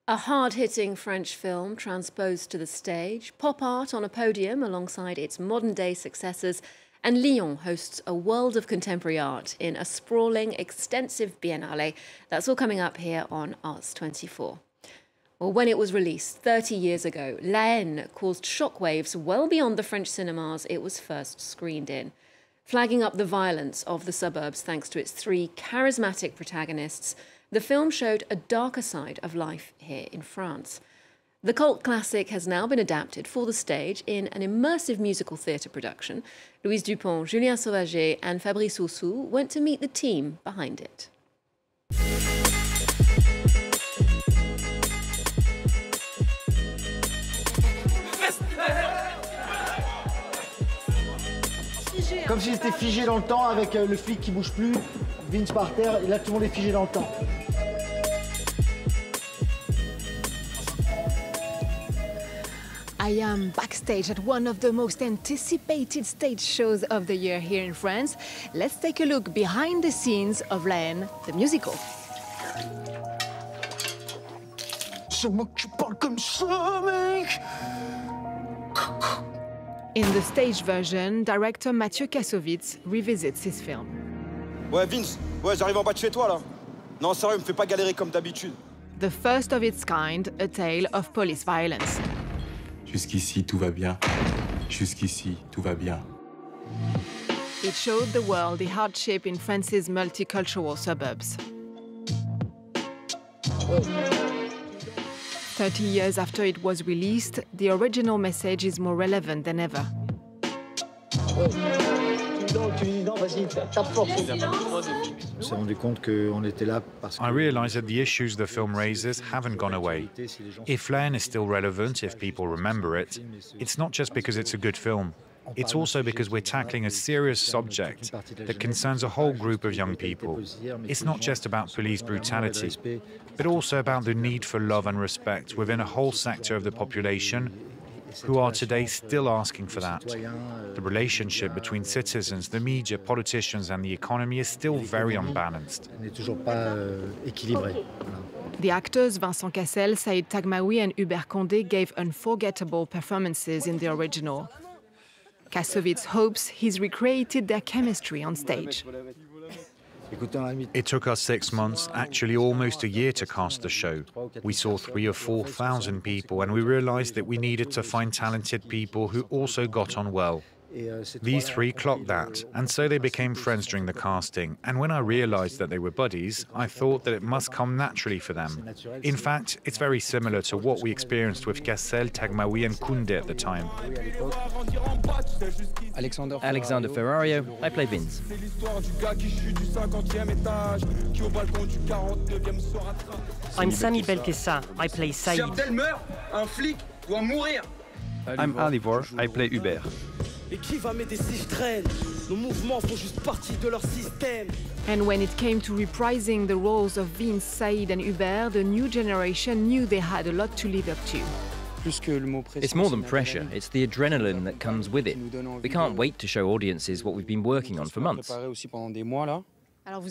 A hard-hitting French film transposed to the stage, pop art on a podium alongside its modern-day successors, and Lyon hosts a world of contemporary art in a sprawling, extensive Biennale. That's all coming up here on Arts 24. Well, when it was released 30 years ago, La Haine caused shockwaves well beyond the French cinemas it was first screened in, flagging up the violence of the suburbs thanks to its three charismatic protagonists. The film showed a darker side of life here in France. The cult classic has now been adapted for the stage in an immersive musical theatre production. Louis Vuitton, Julien Sauvager and Fabrice Oussou went to meet the team behind it. Comme si c'était figé dans le temps avec le flic qui bouge plus, Vince par terre, et là tout le monde est figé dans le temps. I am backstage at one of the most anticipated stage shows of the year here in France. Let's take a look behind the scenes of La Haine, the musical. C'est moi que tu parles comme ça, mec! In the stage version, director Mathieu Kassovitz revisits his film. Ouais, Vince, ouais, j'arrive en bas de chez toi, là. Non, sérieux, me fais pas galérer comme d'habitude. The first of its kind, a tale of police violence. Jusqu'ici, tout va bien. Jusqu'ici, tout va bien. It showed the world the hardship in France's multicultural suburbs. 30 years after it was released, the original message is more relevant than ever. I realize that the issues the film raises haven't gone away. If La Haine is still relevant, if people remember it, it's not just because it's a good film. It's also because we're tackling a serious subject that concerns a whole group of young people. It's not just about police brutality, but also about the need for love and respect within a whole sector of the population who are today still asking for that. The relationship between citizens, the media, politicians and the economy is still very unbalanced. The actors Vincent Cassel, Saïd Tagmaoui and Hubert Condé gave unforgettable performances in the original. Kassovitz hopes he's recreated their chemistry on stage. It took us 6 months, actually almost a year, to cast the show. We saw 3,000 or 4,000 people and we realized that we needed to find talented people who also got on well. These three clocked that, and so they became friends during the casting. And when I realized that they were buddies, I thought that it must come naturally for them. In fact, it's very similar to what we experienced with Cassel, Tagmaoui and Koundé at the time. Alexander Ferrario, I play Vince. I'm Sami Belkessa, I play Saïd. I'm Alivor, I play Hubert. And when it came to reprising the roles of Vince, Saïd and Hubert, the new generation knew they had a lot to live up to. It's more than pressure, it's the adrenaline that comes with it. We can't wait to show audiences what we've been working on for months.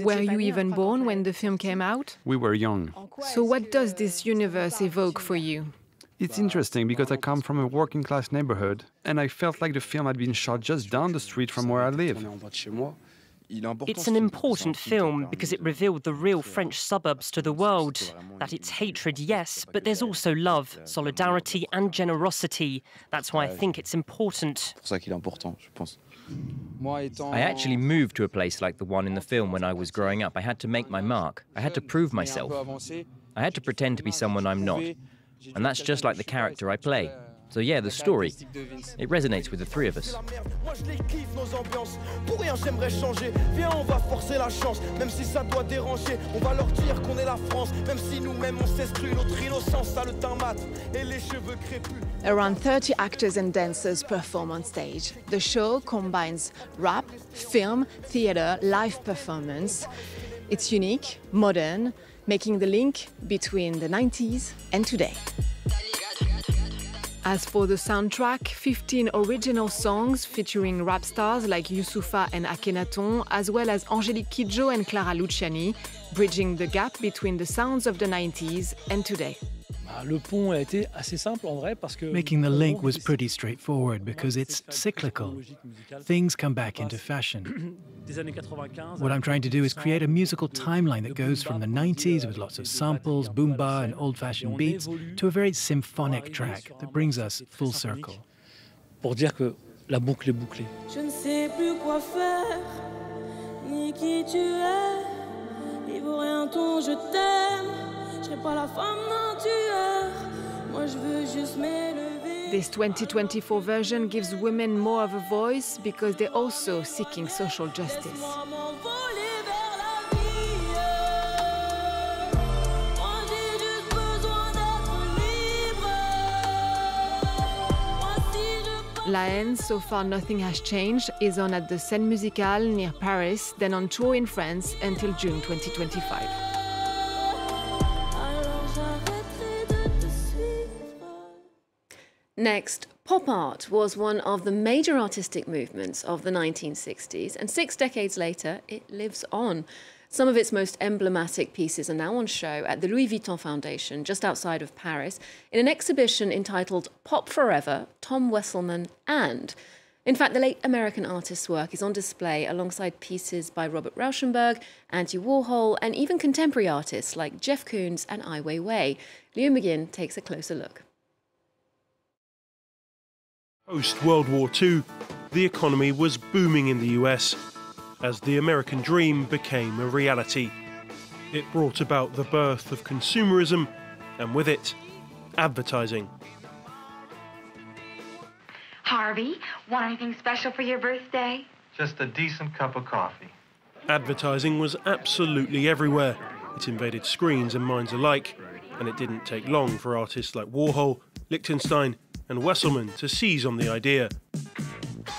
Were you even born when the film came out? We were young. So what does this universe evoke for you? It's interesting because I come from a working-class neighborhood, and I felt like the film had been shot just down the street from where I live. It's an important film because it revealed the real French suburbs to the world. That it's hatred, yes, but there's also love, solidarity and generosity. That's why I think it's important. I actually moved to a place like the one in the film when I was growing up. I had to make my mark. I had to prove myself. I had to pretend to be someone I'm not. And that's just like the character I play. So yeah, the story, it resonates with the three of us. Around 30 actors and dancers perform on stage. The show combines rap, film, theater, live performance. It's unique, modern, making the link between the 90s and today. As for the soundtrack, 15 original songs featuring rap stars like Youssoupha and Akhenaton, as well as Angélique Kidjo and Clara Luciani, bridging the gap between the sounds of the 90s and today. Making the link was pretty straightforward because it's cyclical. Things come back into fashion. What I'm trying to do is create a musical timeline that goes from the 90s with lots of samples, boomba and old-fashioned beats to a very symphonic track that brings us full circle. Pour dire que la boucle est bouclée. Je ne sais plus quoi faire, ni qui tu es. Ivoirien ton je t'aime, je serai pas la femme d'un tueur. Moi je veux juste m'élever. This 2024 version gives women more of a voice because they're also seeking social justice. La Haine, so far nothing has changed, is on at the Seine Musicale near Paris, then on tour in France until June 2025. Next, pop art was one of the major artistic movements of the 1960s, and 6 decades later, it lives on. Some of its most emblematic pieces are now on show at the Louis Vuitton Foundation, just outside of Paris, in an exhibition entitled Pop Forever, Tom Wesselman and... In fact, the late American artist's work is on display alongside pieces by Robert Rauschenberg, Andy Warhol, and even contemporary artists like Jeff Koons and Ai Weiwei. Liu McGinn takes a closer look. Post-World War II, the economy was booming in the US as the American dream became a reality. It brought about the birth of consumerism, and with it, advertising. Harvey, want anything special for your birthday? Just a decent cup of coffee. Advertising was absolutely everywhere. It invaded screens and minds alike, and it didn't take long for artists like Warhol, Lichtenstein, and Wesselman to seize on the idea.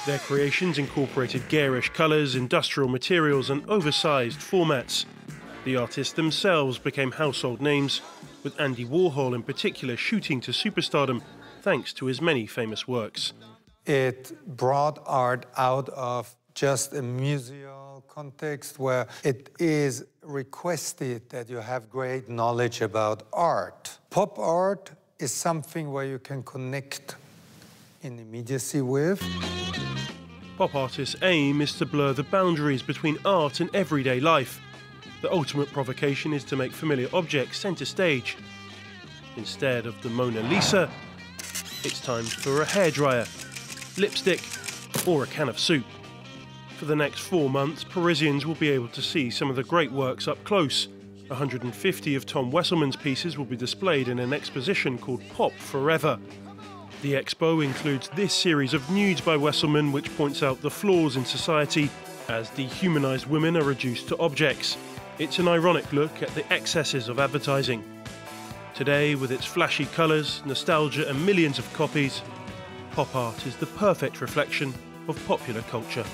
Their creations incorporated garish colours, industrial materials and oversized formats. The artists themselves became household names, with Andy Warhol in particular shooting to superstardom thanks to his many famous works. It brought art out of just a museal context where it is requested that you have great knowledge about art. Pop art is something where you can connect in immediacy with. Pop artists' aim is to blur the boundaries between art and everyday life. The ultimate provocation is to make familiar objects centre stage. Instead of the Mona Lisa, it's time for a hairdryer, lipstick, or a can of soup. For the next 4 months, Parisians will be able to see some of the great works up close. 150 of Tom Wesselman's pieces will be displayed in an exposition called Pop Forever. The expo includes this series of nudes by Wesselman, which points out the flaws in society as dehumanized women are reduced to objects. It's an ironic look at the excesses of advertising. Today, with its flashy colours, nostalgia and millions of copies, pop art is the perfect reflection of popular culture.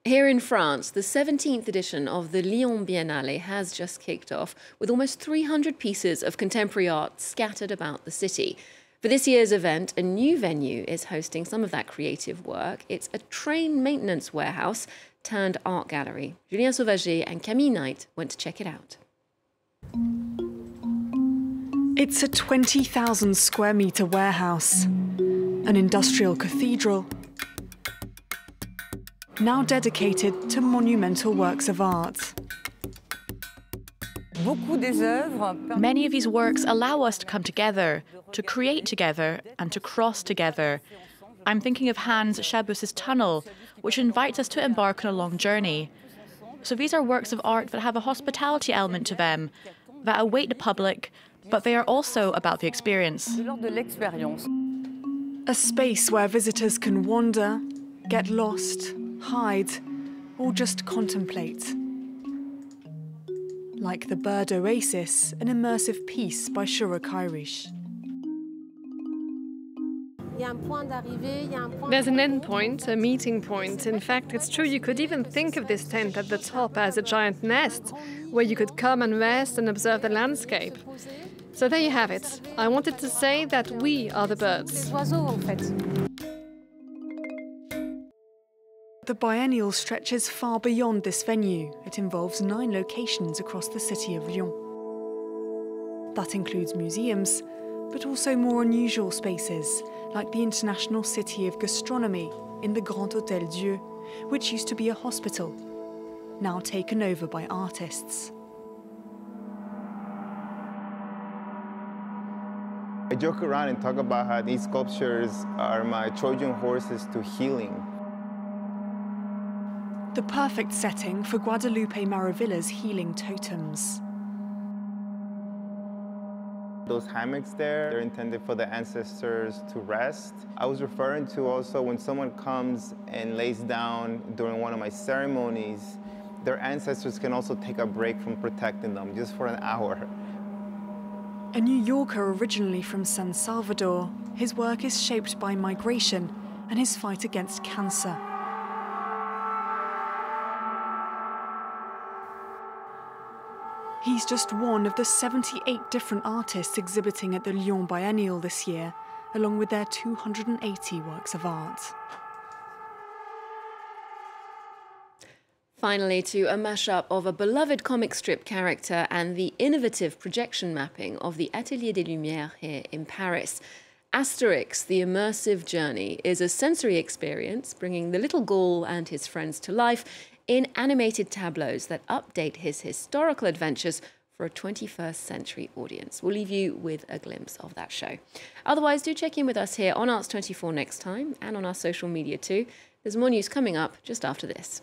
Here in France, the 17th edition of the Lyon Biennale has just kicked off with almost 300 pieces of contemporary art scattered about the city. For this year's event, a new venue is hosting some of that creative work. It's a train maintenance warehouse turned art gallery. Julien Sauvager and Camille Knight went to check it out. It's a 20,000 square metre warehouse, an industrial cathedral, now dedicated to monumental works of art. Many of these works allow us to come together, to create together, and to cross together. I'm thinking of Hans Schaubus's tunnel, which invites us to embark on a long journey. So these are works of art that have a hospitality element to them, that await the public, but they are also about the experience. A space where visitors can wander, get lost, hide, or just contemplate. Like the Bird Oasis, an immersive piece by Shura Kairish. There's an end point, a meeting point. In fact, it's true you could even think of this tent at the top as a giant nest, where you could come and rest and observe the landscape. So there you have it. I wanted to say that we are the birds. The biennial stretches far beyond this venue. It involves 9 locations across the city of Lyon. That includes museums, but also more unusual spaces, like the International City of Gastronomy in the Grand Hôtel Dieu, which used to be a hospital, now taken over by artists. I joke around and talk about how these sculptures are my Trojan horses to healing. The perfect setting for Guadalupe Maravilla's healing totems. Those hammocks there, they're intended for the ancestors to rest. I was referring to also when someone comes and lays down during one of my ceremonies, their ancestors can also take a break from protecting them just for an hour. A New Yorker originally from San Salvador, his work is shaped by migration and his fight against cancer. He's just one of the 78 different artists exhibiting at the Lyon Biennial this year, along with their 280 works of art. Finally, to a mashup of a beloved comic strip character and the innovative projection mapping of the Atelier des Lumières here in Paris. Asterix, the immersive journey, is a sensory experience bringing the little Gaul and his friends to life in animated tableaus that update his historical adventures for a 21st century audience. We'll leave you with a glimpse of that show. Otherwise, do check in with us here on Arts 24 next time and on our social media too. There's more news coming up just after this.